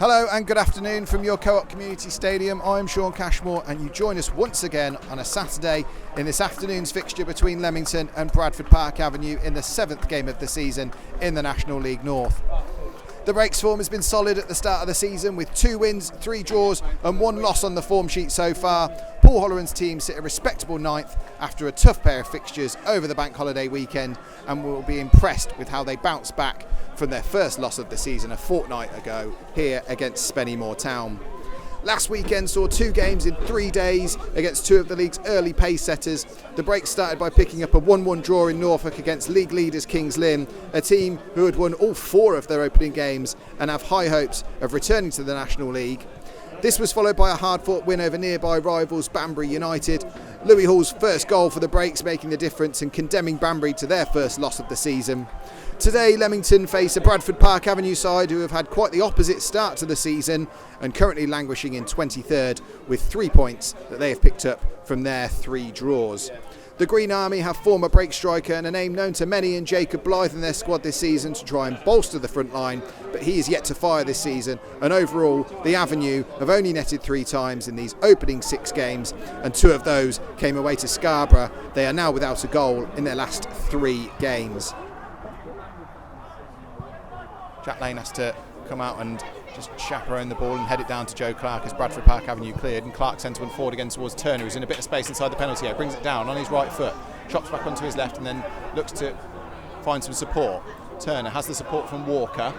Hello and good afternoon from your Co-op Community Stadium. I'm Shaun Cashmore and you join us once again on a Saturday in this afternoon's fixture between Leamington and Bradford Park Avenue in the 7th game of the season in the National League North. The Breaks form has been solid at the start of the season with 2 wins, 3 draws and 1 loss on the form sheet so far. Paul Holloran's team sit a respectable 9th after a tough pair of fixtures over the bank holiday weekend, and will be impressed with how they bounce back from their first loss of the season a fortnight ago here against Spennymoor Town. Last weekend saw 2 games in 3 days against 2 of the league's early pace setters. The Breaks started by picking up a 1-1 draw in Norfolk against league leaders Kings Lynn, a team who had won all 4 of their opening games and have high hopes of returning to the National League. This was followed by a hard-fought win over nearby rivals Banbury United. Louis Hall's first goal for the Breaks making the difference and condemning Banbury to their first loss of the season. Today, Leamington face a Bradford Park Avenue side who have had quite the opposite start to the season and currently languishing in 23rd with 3 points that they have picked up from their 3 draws. The Green Army have former Break striker and a name known to many in Jacob Blythe in their squad this season to try and bolster the front line, but he is yet to fire this season, and overall the Avenue have only netted 3 times in these opening 6 games, and 2 of those came away to Scarborough. They are now without a goal in their last 3 games. Jack Lane has to come out and just chaperone the ball and head it down to Joe Clark as Bradford Park Avenue cleared, and Clark sends one forward again towards Turner, who's in a bit of space inside the penalty area, brings it down on his right foot, chops back onto his left and then looks to find some support. Turner has the support from Walker.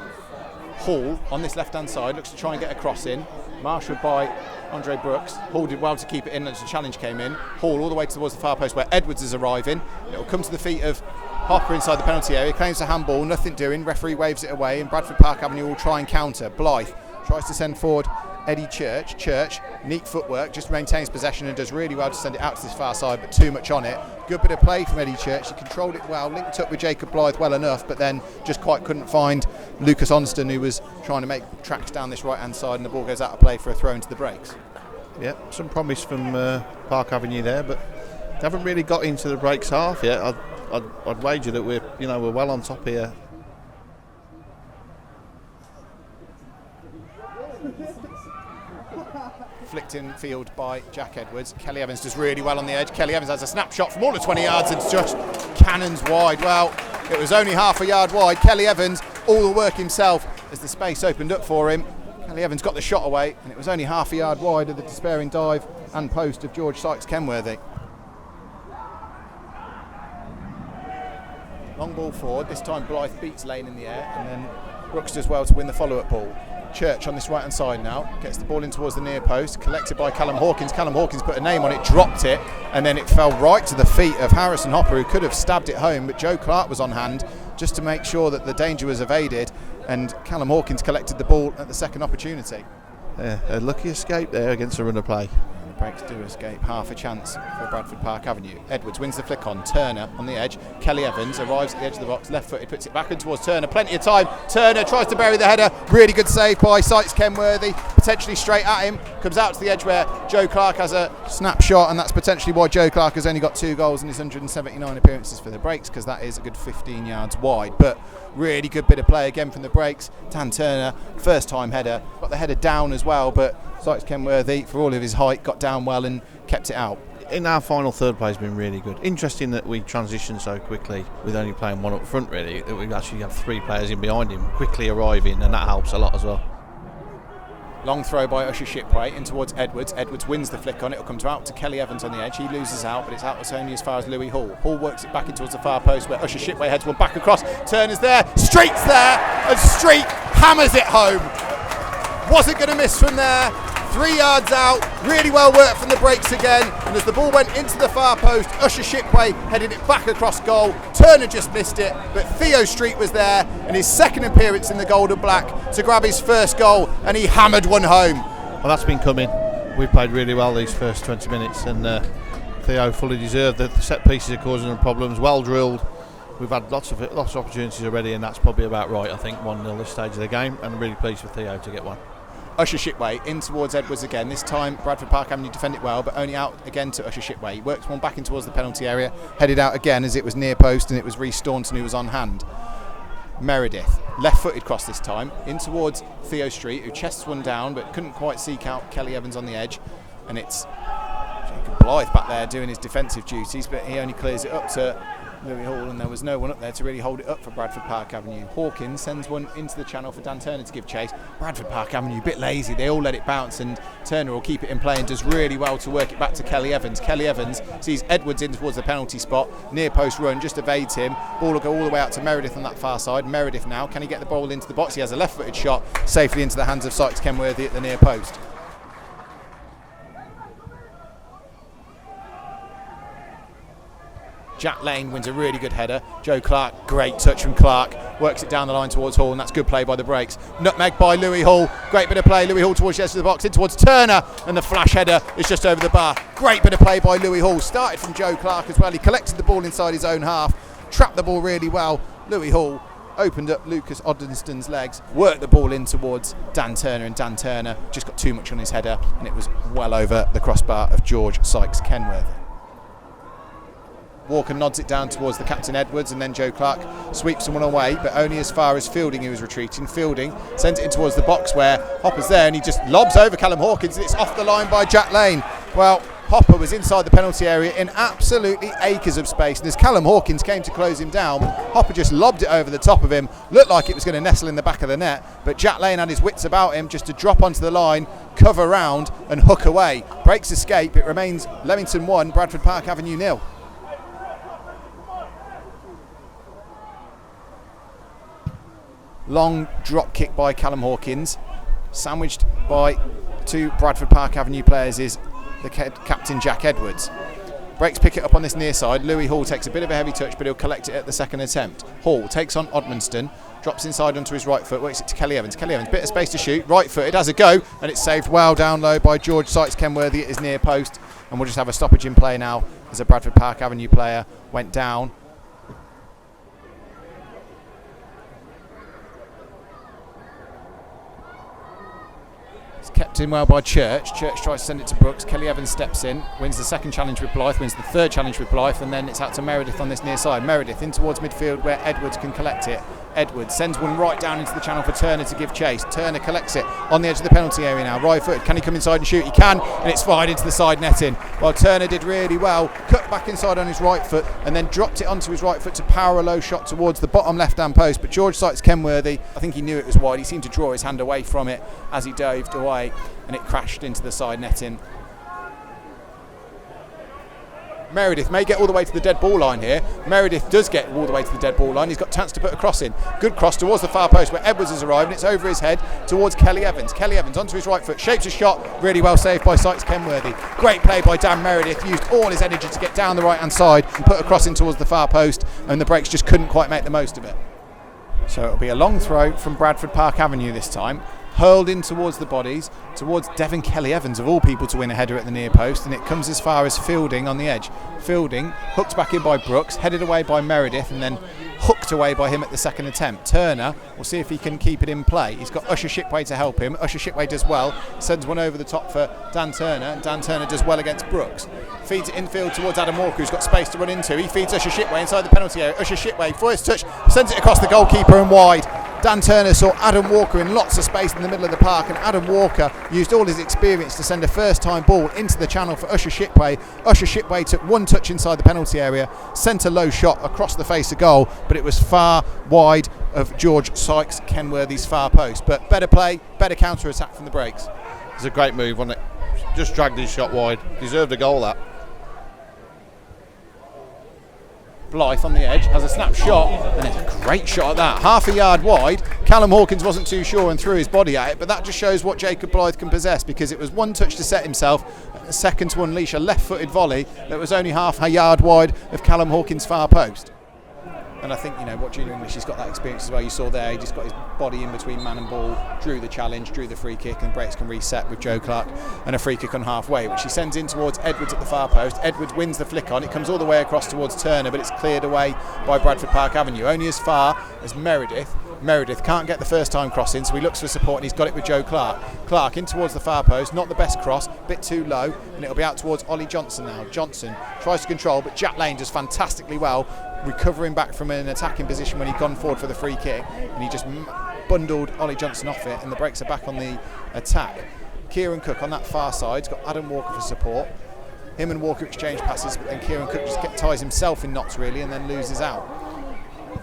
Hall on this left hand side looks to try and get a cross in, marshalled by Andre Brooks. Hall did well to keep it in as the challenge came in. Hall all the way towards the far post where Edwards is arriving. It will come to the feet of Hopper inside the penalty area, claims a handball, nothing doing, referee waves it away and Bradford Park Avenue will try and counter. Blythe tries to send forward Eddie Church, neat footwork, just maintains possession and does really well to send it out to this far side, but too much on it. Good bit of play from Eddie Church, he controlled it well, linked up with Jacob Blythe well enough, but then just quite couldn't find Lucas Onston, who was trying to make tracks down this right hand side, and the ball goes out of play for a throw into the Breaks. Yeah, some promise from Park Avenue there, but they haven't really got into the Breaks half yet. I'd wager that we're well on top here. Flicked in field by Jack Edwards. Kelly Evans does really well on the edge. Kelly Evans has a snapshot from all of 20 yards and just cannons wide. Well, it was only half a yard wide. Kelly Evans, all the work himself as the space opened up for him. Kelly Evans got the shot away and it was only half a yard wide of the despairing dive and post of George Sykes-Kenworthy. Long ball forward, this time Blythe beats Lane in the air and then Brooks does well to win the follow-up ball. Church on this right hand side now, gets the ball in towards the near post, collected by Callum Hawkins. Callum Hawkins put a name on it, dropped it, and then it fell right to the feet of Harrison Hopper, who could have stabbed it home, but Joe Clark was on hand just to make sure that the danger was evaded, and Callum Hawkins collected the ball at the second opportunity. A lucky escape there against a run of play. Breaks do escape, half a chance for Bradford Park Avenue. Edwards wins the flick on, Turner on the edge. Kelly Evans arrives at the edge of the box, left footed, puts it back in towards Turner, plenty of time. Turner tries to bury the header, really good save by Sykes-Kenworthy, potentially straight at him, comes out to the edge where Joe Clark has a snapshot, and that's potentially why Joe Clark has only got 2 goals in his 179 appearances for the Breaks, because that is a good 15 yards wide. But really good bit of play again from the Breaks. Dan Turner, first time header, got the header down as well, but Sykes-Kenworthy, for all of his height, got down well and kept it out. In our final third play has been really good. Interesting that we transitioned so quickly with only playing 1 up front, really, that we actually have 3 players in behind him quickly arriving, and that helps a lot as well. Long throw by Usher Shipway in towards Edwards. Edwards wins the flick on, it'll come out to Kelly Evans on the edge. He loses out, but it's out only as far as Louis Hall. Hall works it back in towards the far post where Usher Shipway heads one back across. Turner's there, Street's there, and Street hammers it home. Wasn't going to miss from there. 3 yards out, really well worked from the Breaks again, and as the ball went into the far post, Usher Shipway headed it back across goal. Turner just missed it, but Theo Street was there, and his second appearance in the gold and black to grab his first goal, and he hammered one home. Well, that's been coming. We played really well these first 20 minutes, and Theo fully deserved. The set pieces are causing them problems, well drilled. We've had lots of opportunities already, and that's probably about right, I think, 1-0 this stage of the game, and I'm really pleased for Theo to get one. Usher Shipway in towards Edwards again. This time Bradford Park Avenue defend it well, but only out again to Usher Shipway. He works one back in towards the penalty area, headed out again as it was near post and it was Reece Staunton who was on hand. Meredith, left-footed cross this time, in towards Theo Street, who chests one down but couldn't quite seek out Kelly Evans on the edge. And it's Jacob Blythe back there doing his defensive duties, but he only clears it up to Louis Hall, and there was no one up there to really hold it up for Bradford Park Avenue. Hawkins sends one into the channel for Dan Turner to give chase. Bradford Park Avenue a bit lazy, they all let it bounce, and Turner will keep it in play and does really well to work it back to Kelly Evans. Kelly Evans sees Edwards in towards the penalty spot, near post run, just evades him. Ball will go all the way out to Meredith on that far side. Meredith now, can he get the ball into the box? He has a left-footed shot safely into the hands of Sykes Kenworthy at the near post. Jack Lane wins a really good header. Joe Clark, great touch from Clark, works it down the line towards Hall, and that's good play by the breaks. Nutmeg by Louis Hall, great bit of play. Louis Hall towards the edge of the box, in towards Turner, and the flash header is just over the bar. Great bit of play by Louis Hall, started from Joe Clark as well. He collected the ball inside his own half, trapped the ball really well. Louis Hall opened up Lucas Oddenston's legs, worked the ball in towards Dan Turner, and Dan Turner just got too much on his header, and it was well over the crossbar of George Sykes Kenworthy. Walker nods it down towards the captain Edwards, and then Joe Clark sweeps someone away, but only as far as Fielding, who was retreating. Fielding sends it in towards the box where Hopper's there, and he just lobs over Callum Hawkins, and it's off the line by Jack Lane. Well, Hopper was inside the penalty area in absolutely acres of space, and as Callum Hawkins came to close him down, Hopper just lobbed it over the top of him. Looked like it was going to nestle in the back of the net, but Jack Lane had his wits about him just to drop onto the line, cover round and hook away. Breaks escape. It remains Leamington 1, Bradford Park Avenue 0. Long drop kick by Callum Hawkins, sandwiched by two Bradford Park Avenue players is the captain Jack Edwards. Breaks pick it up on this near side. Louis Hall takes a bit of a heavy touch, but he'll collect it at the second attempt. Hall takes on Odmanston, drops inside onto his right foot, works it to Kelly Evans. Kelly Evans, bit of space to shoot, right footed, has a go, and it's saved well down low by George Sykes Kenworthy at his near post. And we'll just have a stoppage in play now as a Bradford Park Avenue player went down. Kept in well by Church. Church tries to send it to Brooks. Kelly Evans steps in, wins the second challenge with Blythe, wins the third challenge with Blythe, and then it's out to Meredith on this near side. Meredith in towards midfield where Edwards can collect it. Edwards sends one right down into the channel for Turner to give chase. Turner collects it on the edge of the penalty area now. Right footed. Can he come inside and shoot? He can, and it's fired into the side netting. Well, Turner did really well. Cut back inside on his right foot and then dropped it onto his right foot to power a low shot towards the bottom left-hand post. But George Sykes Kenworthy, I think he knew it was wide. He seemed to draw his hand away from it as he dived away, and it crashed into the side netting. Meredith may get all the way to the dead ball line here. Meredith does get all the way to the dead ball line. He's got a chance to put a cross in. Good cross towards the far post where Edwards has arrived, and it's over his head towards Kelly Evans. Kelly Evans onto his right foot, shapes a shot, really well saved by Sykes Kenworthy. Great play by Dan Meredith, used all his energy to get down the right hand side and put a cross in towards the far post, and the breaks just couldn't quite make the most of it. So it'll be a long throw from Bradford Park Avenue this time. Hurled in towards the bodies, towards Devon Kelly Evans, of all people, to win a header at the near post, and it comes as far as Fielding on the edge. Fielding hooked back in by Brooks, headed away by Meredith, and then hooked away by him at the second attempt. Turner will see if he can keep it in play. He's got Usher Shipway to help him. Usher Shipway does well, sends one over the top for Dan Turner, and Dan Turner does well against Brooks. Feeds it infield towards Adam Walker, who's got space to run into. He feeds Usher Shipway inside the penalty area. Usher Shipway, first touch, sends it across the goalkeeper and wide. Dan Turner saw Adam Walker in lots of space in the middle of the park, and Adam Walker used all his experience to send a first-time ball into the channel for Usher Shipway. Usher Shipway took one touch inside the penalty area, sent a low shot across the face of goal, but it was far wide of George Sykes Kenworthy's far post. But better play, better counter-attack from the breaks. It was a great move, wasn't it? Just dragged his shot wide. Deserved a goal, that. Blythe on the edge has a snap shot, and it's a great shot at that, half a yard wide. Callum Hawkins wasn't too sure and threw his body at it, but that just shows what Jacob Blythe can possess, because it was one touch to set himself, a second to unleash a left-footed volley that was only half a yard wide of Callum Hawkins' far post. And I think, you know, what Junior English, he's got that experience as well. You saw there, he just got his body in between man and ball, drew the challenge, drew the free kick, and breaks can reset with Joe Clark and a free kick on halfway, which he sends in towards Edwards at the far post. Edwards wins the flick on, it comes all the way across towards Turner, but it's cleared away by Bradford Park Avenue, only as far as Meredith. Meredith can't get the first time crossing, so he looks for support, and he's got it with Joe Clark. Clark in towards the far post, not the best cross, bit too low, and it'll be out towards Ollie Johnson now. Johnson tries to control, but Jack Lane does fantastically well, recovering back from from an attacking position when he'd gone forward for the free kick, and he just bundled Ollie Johnson off it, and the Breaks are back on the attack. Kieran Cook on that far side's got Adam Walker for support. Him and Walker exchange passes, but then Kieran Cook just ties himself in knots really and then loses out.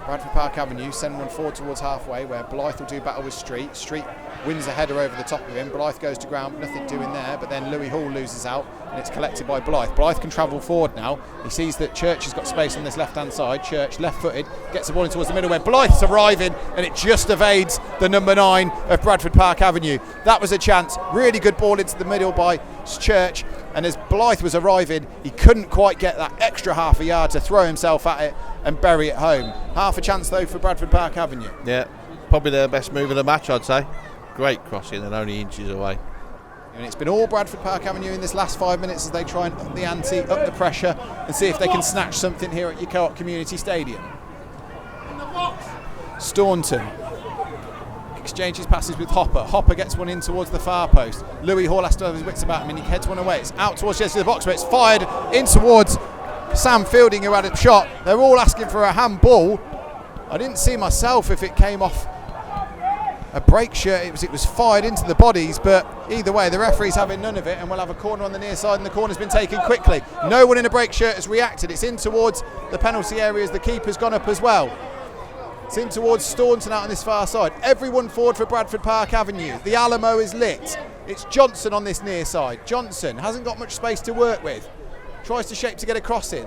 Bradford Park Avenue send one forward towards halfway, where Blythe will do battle with Street. Street wins a header over the top of him. Blythe goes to ground, nothing doing there, but then Louis Hall loses out and it's collected by Blythe. Blythe can travel forward now. He sees that Church has got space on this left-hand side. Church, left-footed, gets the ball in towards the middle where Blythe's arriving, and it just evades the number 9 of Bradford Park Avenue. That was a chance. Really good ball into the middle by Church, and as Blythe was arriving, he couldn't quite get that extra half a yard to throw himself at it and bury it home. Half a chance though for Bradford Park Avenue. Yeah, probably their best move of the match, I'd say. Great crossing and only inches away. And it's been all Bradford Park Avenue in this last 5 minutes as they try and up the ante, up the pressure, and see if they can snatch something here at your Co-op Community Stadium. Staunton exchanges passes with Hopper. Hopper gets one in towards the far post. Louis Hall has to have his wits about him and he heads one away. It's out towards the edge of the box, but it's fired in towards Sam Fielding, who had a shot. They're all asking for a handball. I didn't see myself if it came off a break shirt. It was fired into the bodies, but either way the referee's having none of it, and we'll have a corner on the near side, and the corner's been taken quickly. No one in a break shirt has reacted. It's in towards the penalty area as the keeper's gone up as well. It's in towards Staunton out on this far side. Everyone forward for Bradford Park Avenue. The Alamo is lit. It's Johnson on this near side. Johnson hasn't got much space to work with. Tries to shape to get a cross in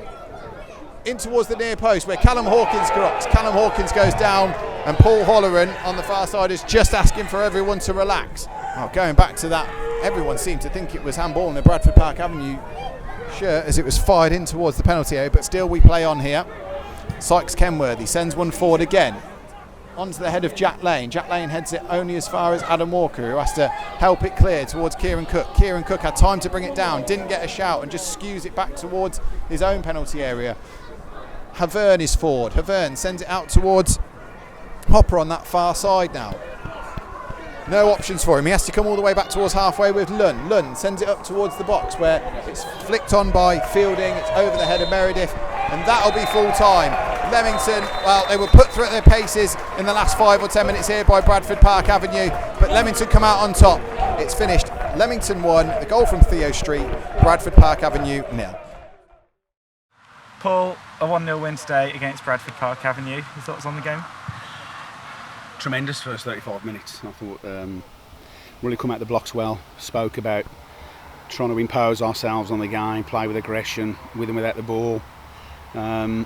towards the near post where Callum Hawkins corrects. Callum Hawkins goes down, and Paul Holleran on the far side is just asking for everyone to relax. Oh, going back to that, everyone seemed to think it was handball in a Bradford Park Avenue shirt as it was fired in towards the penalty area, but still we play on here. Sykes Kenworthy sends one forward again onto the head of Jack Lane. Jack Lane heads it only as far as Adam Walker, who has to help it clear towards Kieran Cook. Kieran Cook had time to bring it down, didn't get a shout, and just skews it back towards his own penalty area. Havern is forward. Havern sends it out towards Hopper on that far side now. No options for him. He has to come all the way back towards halfway with Lunn. Lunn sends it up towards the box where it's flicked on by Fielding. It's over the head of Meredith, and that'll be full time. Leamington, well, they were put through at their paces in the last 5 or 10 minutes here by Bradford Park Avenue, but Leamington come out on top. It's finished. Leamington 1, the goal from Theo Street, Bradford Park Avenue 0. Paul, a 1-0 win today against Bradford Park Avenue. Your thoughts on the game? Tremendous first 35 minutes. I thought really come out the blocks well. Spoke about trying to impose ourselves on the game, play with aggression, with and without the ball. Our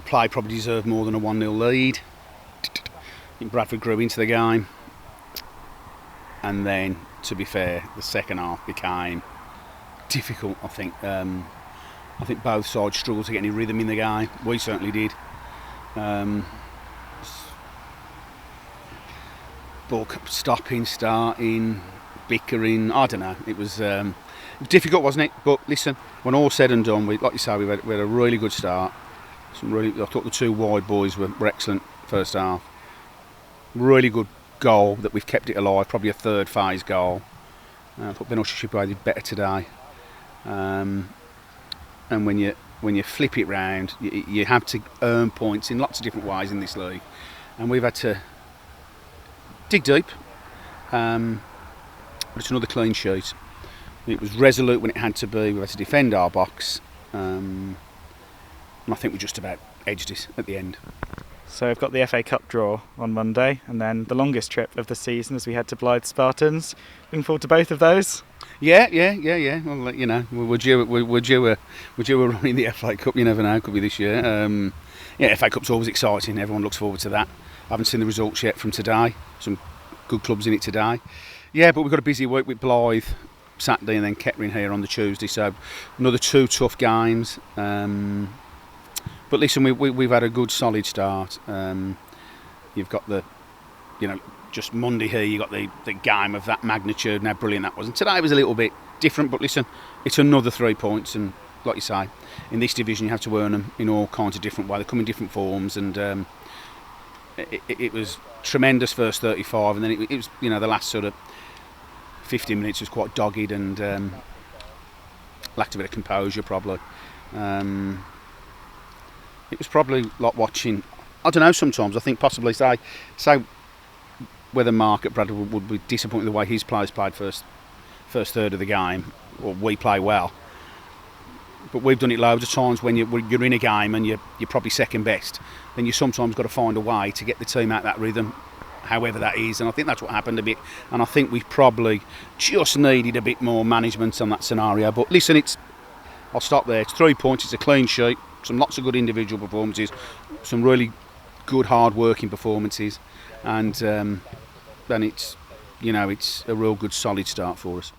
play probably deserved more than a 1-0 lead. I think Bradford grew into the game, and then, to be fair, the second half became difficult. I think both sides struggled to get any rhythm in the game. We certainly did. Ball kept stopping, starting, bickering. I don't know. It was difficult, wasn't it? But listen, when all said and done, like you say, we had a really good start. I thought the two wide boys were excellent first half. Really good goal that we've kept it alive. Probably a third phase goal. I thought Ben Ushishibwe did better today. And when you flip it round, you have to earn points in lots of different ways in this league, and we've had to dig deep. But it's another clean sheet. It was resolute when it had to be. We had to defend our box, and I think we just about edged it at the end. So we've got the FA Cup draw on Monday, and then the longest trip of the season as we head to Blythe Spartans. Looking forward to both of those. Yeah. Well, you know, we're due a run in the FA Cup. You never know, could be this year. FA Cup's always exciting. Everyone looks forward to that. I haven't seen the results yet from today. Some good clubs in it today. Yeah, but we've got a busy week with Blythe Saturday and then Kettering here on the Tuesday. So another 2 tough games. But listen, we've had a good solid start. You've got just Monday here, you got the game of that magnitude and how brilliant that was. And today was a little bit different, but listen, it's another 3 points, and like you say, in this division you have to earn them in all kinds of different ways. They come in different forms, and it was tremendous first 35, and then it was the last sort of 15 minutes was quite dogged and lacked a bit of composure probably. It was probably like watching. I don't know. Sometimes I think possibly say whether Mark at Bradford would be disappointed with the way his players played first third of the game, or we play well. But we've done it loads of times when you're in a game and you're probably second best. Then you sometimes got to find a way to get the team out of that rhythm, however that is. And I think that's what happened a bit. And I think we probably just needed a bit more management on that scenario. But listen, I'll stop there. It's 3 points. It's a clean sheet. Lots of good individual performances. Some really good hard-working performances. And then it's a real good solid start for us.